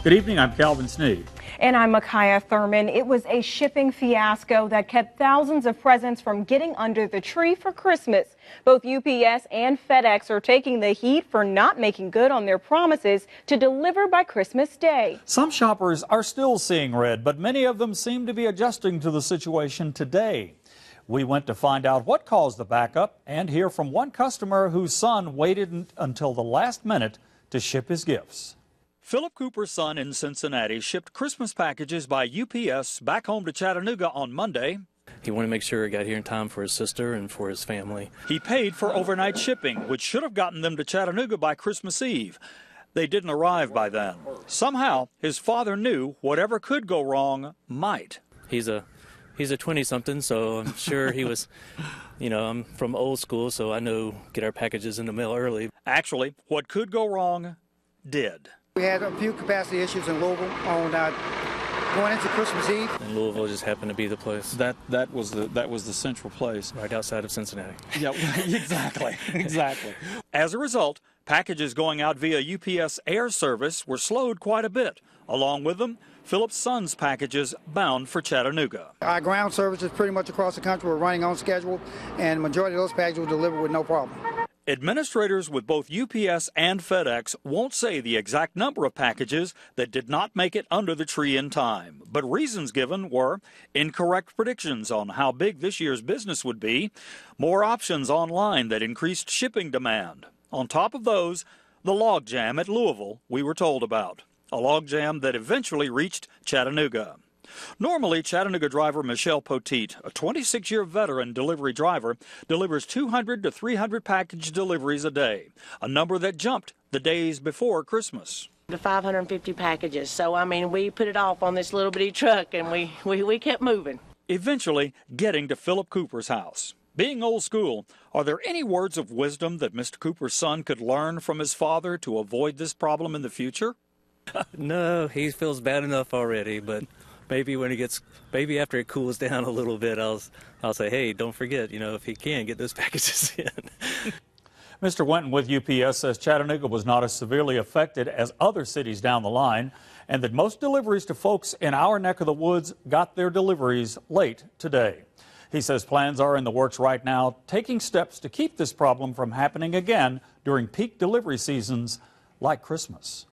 Good evening, I'm Calvin Sneed. And I'm Micaiah Thurman. It was a shipping fiasco that kept thousands of presents from getting under the tree for Christmas. Both UPS and FedEx are taking the heat for not making good on their promises to deliver by Christmas Day. Some shoppers are still seeing red, but many of them seem to be adjusting to the situation today. We went to find out what caused the backup and hear from one customer whose son waited until the last minute to ship his gifts. Philip Cooper's son in Cincinnati shipped Christmas packages by UPS back home to Chattanooga on Monday. He wanted to make sure it got here in time for his sister and for his family. He paid for overnight shipping, which should have gotten them to Chattanooga by Christmas Eve. They didn't arrive by then. Somehow, his father knew whatever could go wrong might. He's a 20-something, so I'm sure he was, I'm from old school, so I know get our packages in the mail early. Actually, what could go wrong did. We had a few capacity issues in Louisville on going into Christmas Eve. And Louisville just happened to be the place. That was the central place. Right outside of Cincinnati. Yeah, exactly. As a result, packages going out via UPS air service were slowed quite a bit. Along with them, Philip's son's packages bound for Chattanooga. Our ground services pretty much across the country were running on schedule, and the majority of those packages were delivered with no problem. Administrators with both UPS and FedEx won't say the exact number of packages that did not make it under the tree in time, but reasons given were incorrect predictions on how big this year's business would be, more options online that increased shipping demand. On top of those, the logjam at Louisville we were told about, a logjam that eventually reached Chattanooga. Normally, Chattanooga driver Michelle Poteet, a 26-year veteran delivery driver, delivers 200 to 300 package deliveries a day, a number that jumped the days before Christmas. The 550 packages. So, we put it off on this little bitty truck, and we kept moving. Eventually, getting to Philip Cooper's house. Being old school, are there any words of wisdom that Mr. Cooper's son could learn from his father to avoid this problem in the future? No, he feels bad enough already, but maybe after it cools down a little bit, I'll say, hey, don't forget, if he can, get those packages in. Mr. Wenton with UPS says Chattanooga was not as severely affected as other cities down the line, and that most deliveries to folks in our neck of the woods got their deliveries late today. He says plans are in the works right now, taking steps to keep this problem from happening again during peak delivery seasons like Christmas.